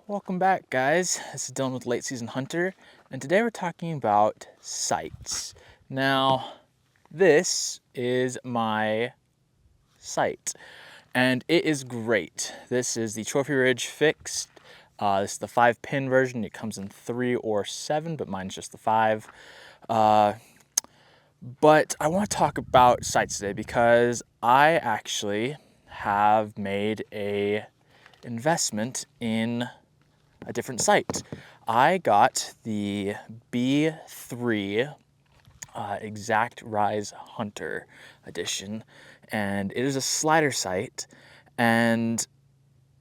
Welcome back, guys. This is Dylan with Late Season Hunter, and today we're talking about sights. Now, this is my sight, and it is great. This is the Trophy Ridge fixed. This is the 5-pin version. It comes in 3 or 7, but mine's just the 5. But I want to talk about sights today because I actually have made a investment in a different sight. I got the B3 Exact Rize Hunter edition, and it is a slider sight, and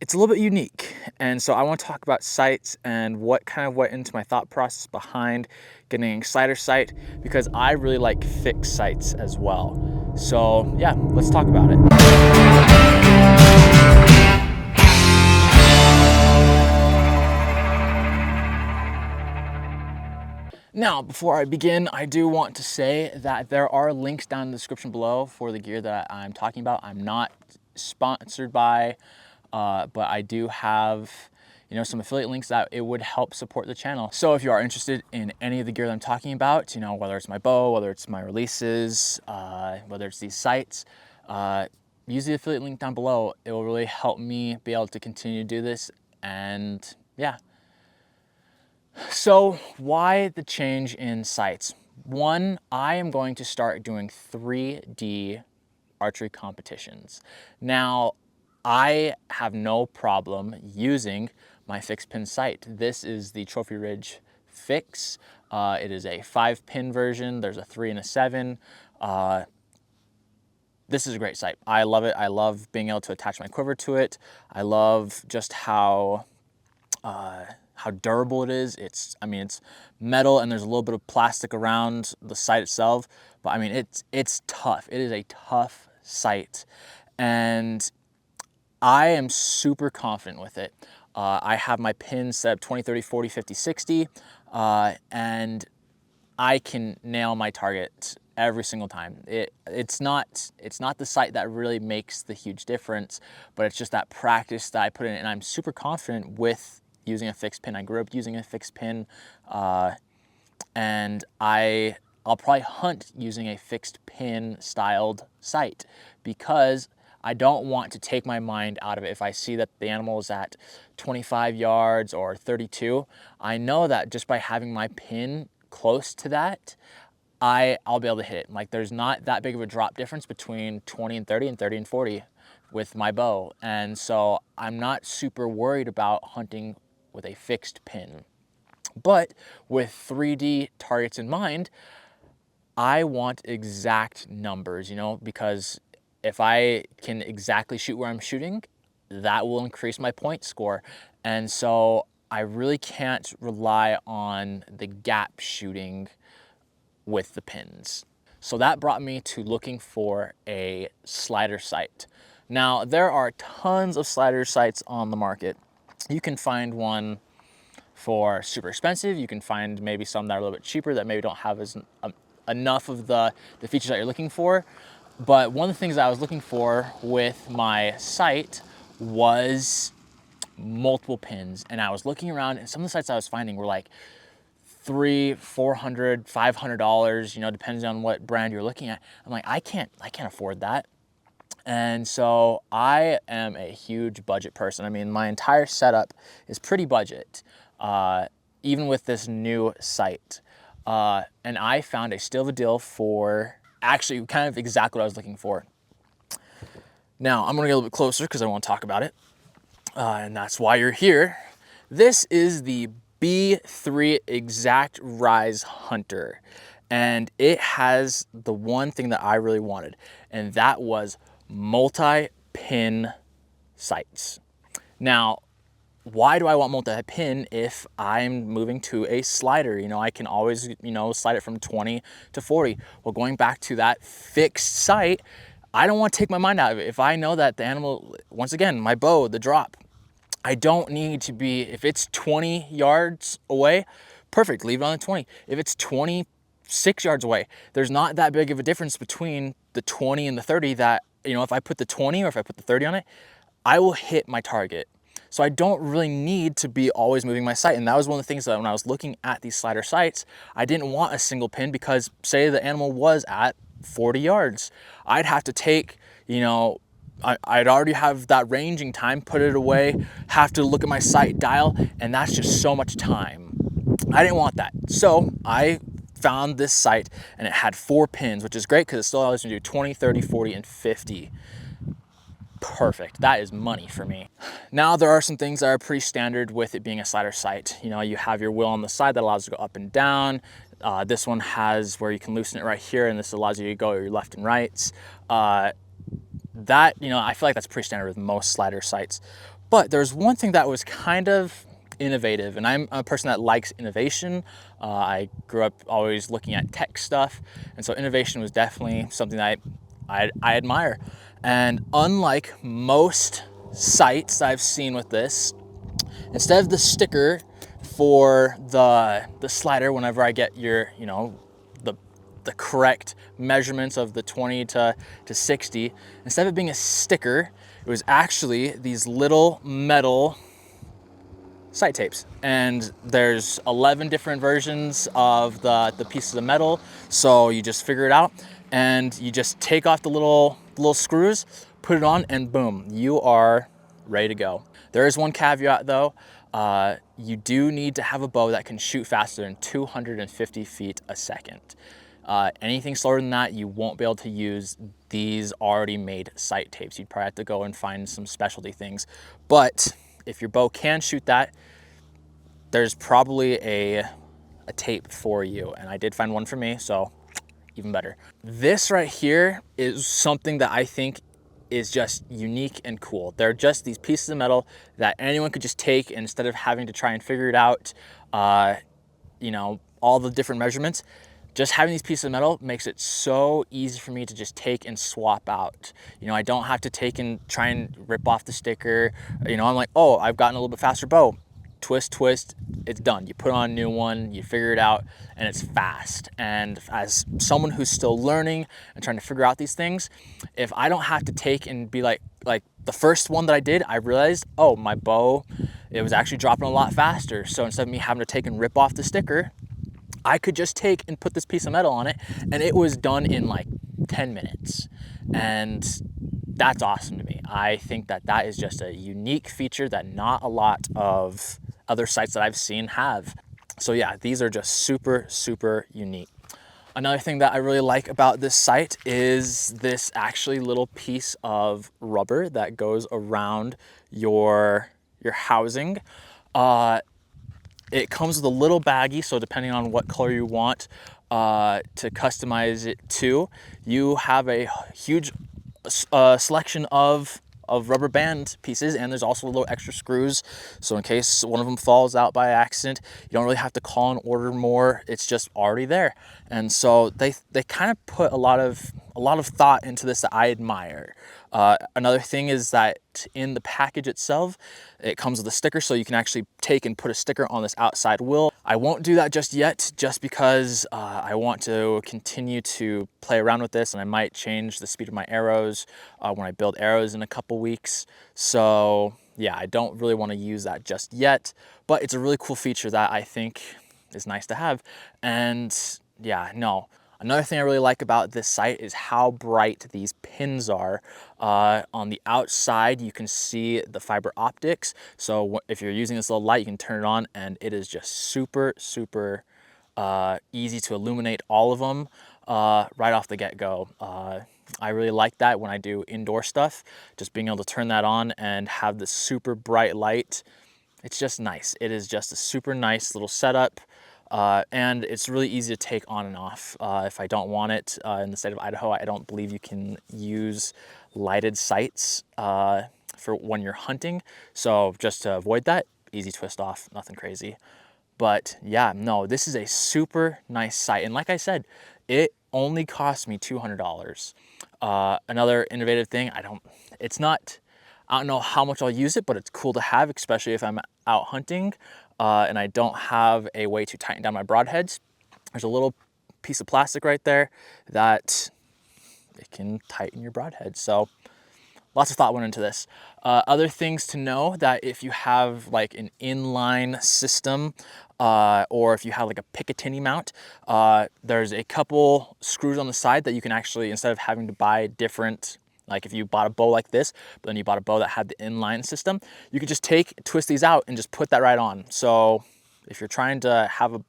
it's a little bit unique. And so I want to talk about sights and what kind of went into my thought process behind getting a slider sight, because I really like fixed sights as well. So yeah, let's talk about it. Now, before I begin, I do want to say that there are links down in the description below for the gear that I'm talking about. I'm not sponsored by, but I do have, some affiliate links that it would help support the channel. So if you are interested in any of the gear that I'm talking about, whether it's my bow, whether it's my releases, whether it's these sights, use the affiliate link down below. It will really help me be able to continue to do this, and yeah. So why the change in sights? One, I am going to start doing 3D archery competitions. Now, I have no problem using my fixed pin sight. This is the Trophy Ridge Fix. It is a 5-pin version. There's a 3 and a 7. This is a great sight. I love it. I love being able to attach my quiver to it. I love just how durable it is. It's metal, and there's a little bit of plastic around the sight itself, but it's tough. It is a tough sight, and I am super confident with it. I have my pins set up 20, 30, 40, 50, 60, and I can nail my target every single time. It's not the sight that really makes the huge difference, but it's just that practice that I put in, and I'm super confident with using a fixed pin. I grew up using a fixed pin, and I'll probably hunt using a fixed pin styled sight because I don't want to take my mind out of it. If I see that the animal is at 25 yards or 32, I know that just by having my pin close to that, I'll be able to hit it. Like, there's not that big of a drop difference between 20 and 30 and 30 and 40 with my bow. And so I'm not super worried about hunting with a fixed pin. But with 3D targets in mind, I want exact numbers, because if I can exactly shoot where I'm shooting, that will increase my point score. And so I really can't rely on the gap shooting with the pins. So that brought me to looking for a slider sight. Now, there are tons of slider sights on the market. You can find one for super expensive. You can find maybe some that are a little bit cheaper that maybe don't have enough of the features that you're looking for. But one of the things that I was looking for with my sight was multiple pins. And I was looking around, and some of the sights I was finding were like $300, $400, $500, depends on what brand you're looking at. I'm like, I can't afford that. And so I am a huge budget person. My entire setup is pretty budget, even with this new sight. And I found a steal of a deal for actually kind of exactly what I was looking for. Now, I'm gonna get a little bit closer because I want to talk about it. And that's why you're here. This is the B3 Exact Rize Hunter. And it has the one thing that I really wanted, and that was multi-pin sights. Now, why do I want multi-pin if I'm moving to a slider? I can always, slide it from 20 to 40. Well, going back to that fixed sight, I don't want to take my mind out of it. If I know that the animal, once again, my bow, the drop, I don't need to be, if it's 20 yards away, perfect, leave it on the 20. If it's 26 yards away, there's not that big of a difference between the 20 and the 30 that, if I put the 20 or if I put the 30 on it, I will hit my target. So I don't really need to be always moving my sight. And that was one of the things that when I was looking at these slider sights, I didn't want a single pin because say the animal was at 40 yards, I'd have to take, you know, I'd already have that ranging time, put it away, have to look at my sight dial, and that's just so much time. I didn't want that. So I found this sight and it had 4 pins, which is great because it still allows me to do 20, 30, 40, and 50. Perfect. That is money for me. Now there are some things that are pretty standard with it being a slider sight. You know, you have your wheel on the side that allows you to go up and down. This one has where you can loosen it right here, and this allows you to go your left and rights. That, you know, I feel like that's pretty standard with most slider sights. But there's one thing that was kind of innovative, and I'm a person that likes innovation. I grew up always looking at tech stuff, and so innovation was definitely something that I admire. And unlike most sights I've seen with this, instead of the sticker for the slider, whenever I get your, you know, the correct measurements of the 20 to 60, instead of it being a sticker, it was actually these little metal sight tapes. And there's 11 different versions of the pieces of metal. So you just figure it out and you just take off the little screws, put it on, and boom, you are ready to go. There is one caveat though. You do need to have a bow that can shoot faster than 250 feet a second. Anything slower than that, you won't be able to use these already made sight tapes. You'd probably have to go and find some specialty things. But if your bow can shoot that, there's probably a tape for you. And I did find one for me, so even better. This right here is something that I think is just unique and cool. They're just these pieces of metal that anyone could just take, and instead of having to try and figure it out, you know, all the different measurements, just having these pieces of metal makes it so easy for me to just take and swap out. You know, I don't have to take and try and rip off the sticker. You know, I'm like, oh, I've gotten a little bit faster bow. Twist, it's done. You put on a new one, you figure it out, and it's fast. And as someone who's still learning and trying to figure out these things, if I don't have to take and be like the first one that I did, I realized, oh, my bow, it was actually dropping a lot faster. So instead of me having to take and rip off the sticker, I could just take and put this piece of metal on it, and it was done in like 10 minutes. And that's awesome to me. I think that that is just a unique feature that not a lot of other sites that I've seen have. So yeah, these are just super, super unique. Another thing that I really like about this sight is this actually little piece of rubber that goes around your housing. It comes with a little baggie, so depending on what color you want to customize it to, you have a huge selection of rubber band pieces, and there's also little extra screws. So in case one of them falls out by accident, you don't really have to call and order more. It's just already there. And so they kind of put a lot of thought into this that I admire. Another thing is that in the package itself, it comes with a sticker, so you can actually take and put a sticker on this outside wheel. I won't do that just yet, just because I want to continue to play around with this, and I might change the speed of my arrows when I build arrows in a couple weeks. So yeah, I don't really want to use that just yet, but it's a really cool feature that I think is nice to have. And yeah, no. Another thing I really like about this sight is how bright these pins are. On the outside, you can see the fiber optics. So if you're using this little light, you can turn it on, and it is just super, super easy to illuminate all of them right off the get-go. I really like that when I do indoor stuff, just being able to turn that on and have this super bright light. It's just nice. It is just a super nice little setup. And it's really easy to take on and off. If I don't want it, in the state of Idaho, I don't believe you can use lighted sights for when you're hunting. So just to avoid that, easy twist off, nothing crazy. But yeah, no, this is a super nice sight. And like I said, it only cost me $200. Another innovative thing, I don't know how much I'll use it, but it's cool to have, especially if I'm out hunting and I don't have a way to tighten down my broadheads. There's a little piece of plastic right there that it can tighten your broadhead. So lots of thought went into this. Other things to know, that if you have like an inline system, or if you have like a Picatinny mount, there's a couple screws on the side that you can actually, instead of having to buy different, like if you bought a bow like this, but then you bought a bow that had the inline system, you could just twist these out and just put that right on. So if you're trying to have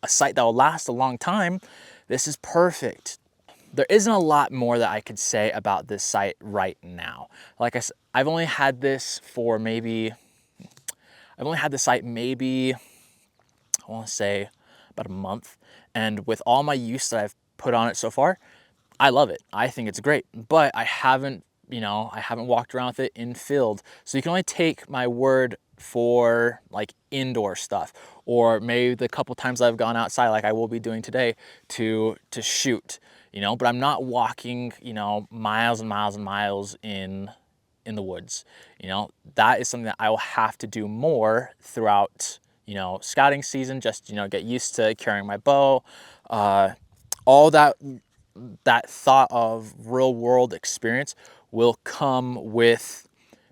a sight that will last a long time, this is perfect. There isn't a lot more that I could say about this sight right now. Like I said, I've only had this sight maybe, I want to say about a month. And with all my use that I've put on it so far, I love it. I think it's great, but I haven't walked around with it in field. So you can only take my word for like indoor stuff, or maybe the couple times I've gone outside, like I will be doing today, to shoot, but I'm not walking, miles and miles and miles in the woods. That is something that I will have to do more throughout, scouting season, just, get used to carrying my bow, all that thought of real world experience will come with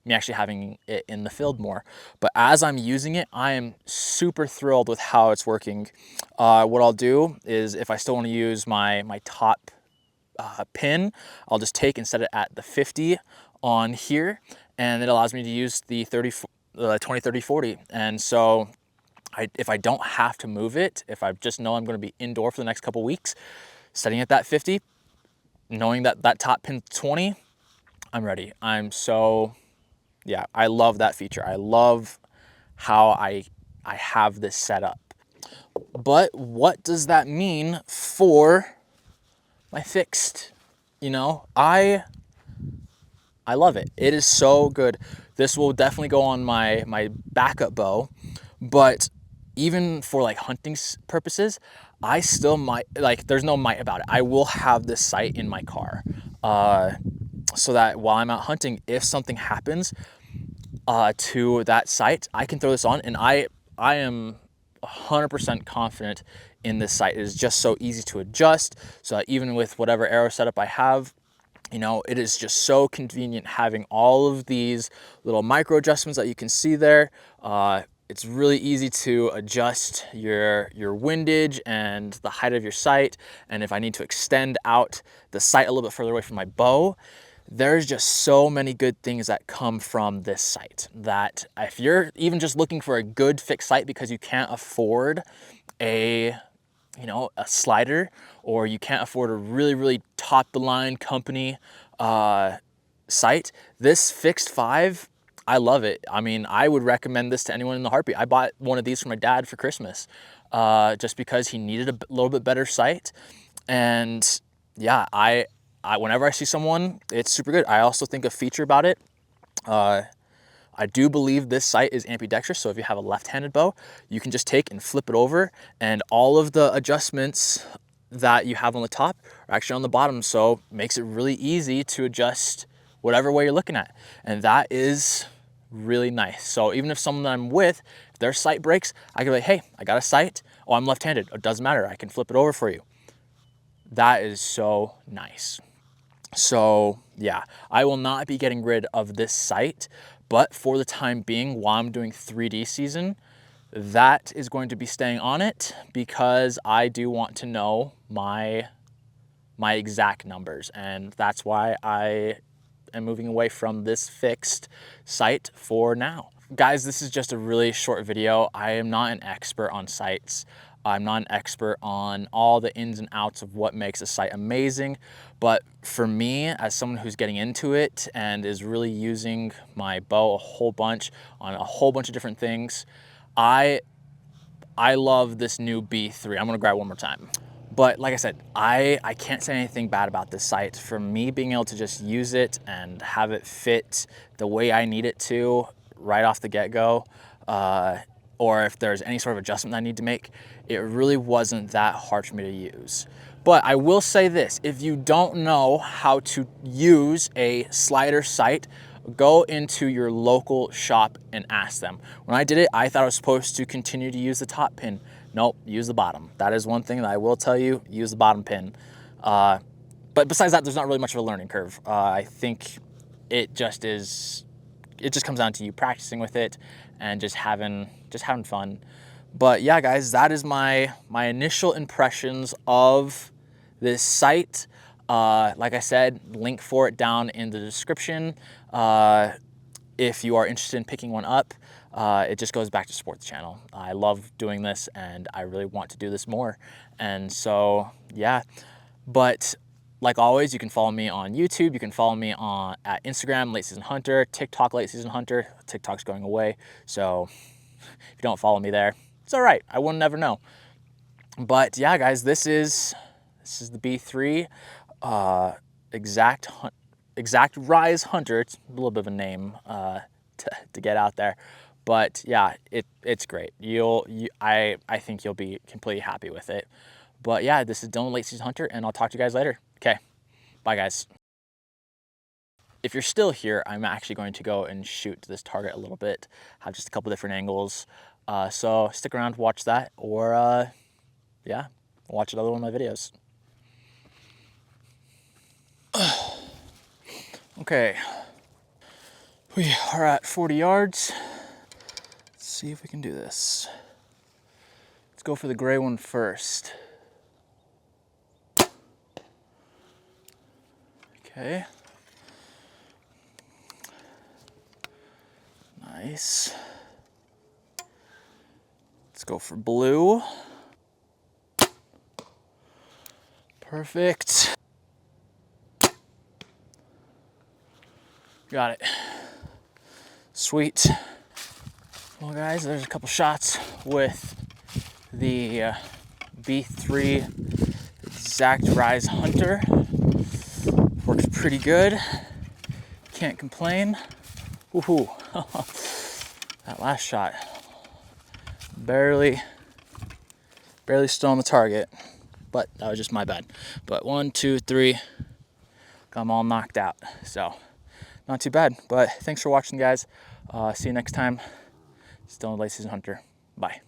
me actually having it in the field more. But as I'm using it, I am super thrilled with how it's working. What I'll do is, if I still want to use my top pin, I'll just take and set it at the 50 on here, and it allows me to use the 20, 30, 40. And so if I don't have to move it, if I just know I'm going to be indoor for the next couple weeks, setting at that 50, knowing that that top pin's 20, I'm ready. Yeah, I love that feature. I love how I have this set up. But what does that mean for my fixed? I love it. It is so good. This will definitely go on my backup bow, but even for like hunting purposes, I still might, like, there's no might about it, I will have this sight in my car, so that while I'm out hunting, if something happens to that sight, I can throw this on, and I am 100% confident in this sight. It is just so easy to adjust, so that even with whatever arrow setup I have, it is just so convenient having all of these little micro adjustments that you can see there. It's really easy to adjust your windage and the height of your sight. And if I need to extend out the sight a little bit further away from my bow, there's just so many good things that come from this sight, that if you're even just looking for a good fixed sight because you can't afford a slider, or you can't afford a really top the line company sight, this fixed 5, I love it. I mean, I would recommend this to anyone in the heartbeat. I bought one of these for my dad for Christmas, just because he needed a little bit better sight. And yeah, I whenever I see someone, it's super good. I also think a feature about it, I do believe this sight is ambidextrous, so if you have a left-handed bow, you can just take and flip it over, and all of the adjustments that you have on the top are actually on the bottom, so it makes it really easy to adjust whatever way you're looking at. And that is really nice. So even if someone that I'm with, if their sight breaks, I can be like, hey, I got a sight. Oh, I'm left-handed. It doesn't matter. I can flip it over for you. That is so nice. So yeah, I will not be getting rid of this sight, but for the time being, while I'm doing 3D season, that is going to be staying on it, because I do want to know my exact numbers, and that's why I am moving away from this fixed sight for now. Guys, this is just a really short video. I am not an expert on sights. I'm not an expert on all the ins and outs of what makes a sight amazing, but for me, as someone who's getting into it and is really using my bow a whole bunch on a whole bunch of different things, I love this new B3. I'm gonna grab one more time. But like I said, I can't say anything bad about this sight. For me, being able to just use it and have it fit the way I need it to right off the get-go, or if there's any sort of adjustment I need to make, it really wasn't that hard for me to use. But I will say this, if you don't know how to use a slider sight, go into your local shop and ask them. When I did it, I thought I was supposed to continue to use the top pin. Nope, use the bottom. That is one thing that I will tell you, use the bottom pin. But besides that, there's not really much of a learning curve. I think it just comes down to you practicing with it and just having fun. But yeah, guys, that is my initial impressions of this sight. Like I said, link for it down in the description. If you are interested in picking one up, it just goes back to sports channel. I love doing this and I really want to do this more. And so, yeah, but like always, you can follow me on YouTube. You can follow me at Instagram, Late Season Hunter, TikTok, Late Season Hunter. TikTok's going away, so if you don't follow me there, it's all right. I will never know. But yeah, guys, this is the B3 exact Rize Hunter. It's a little bit of a name to get out there, but yeah, it's great. I think you'll be completely happy with it. But yeah, this is Dylan, Late Season Hunter, and I'll talk to you guys later. Okay, bye guys. If you're still here, I'm actually going to go and shoot this target a little bit, have just a couple different angles. So stick around, watch that, or yeah, watch another one of my videos. Okay, we are at 40 yards. Let's see if we can do this. Let's go for the gray one first. Okay. Nice. Let's go for blue. Perfect. Got it. Sweet. Well, guys, there's a couple shots with the B3 exact Rize Hunter. Works pretty good. Can't complain. Woohoo! That last shot, barely still on the target, but that was just my bad. But 1, 2, 3, got them all knocked out. So not too bad. But thanks for watching, guys. See you next time. Still a Late Season Hunter. Bye.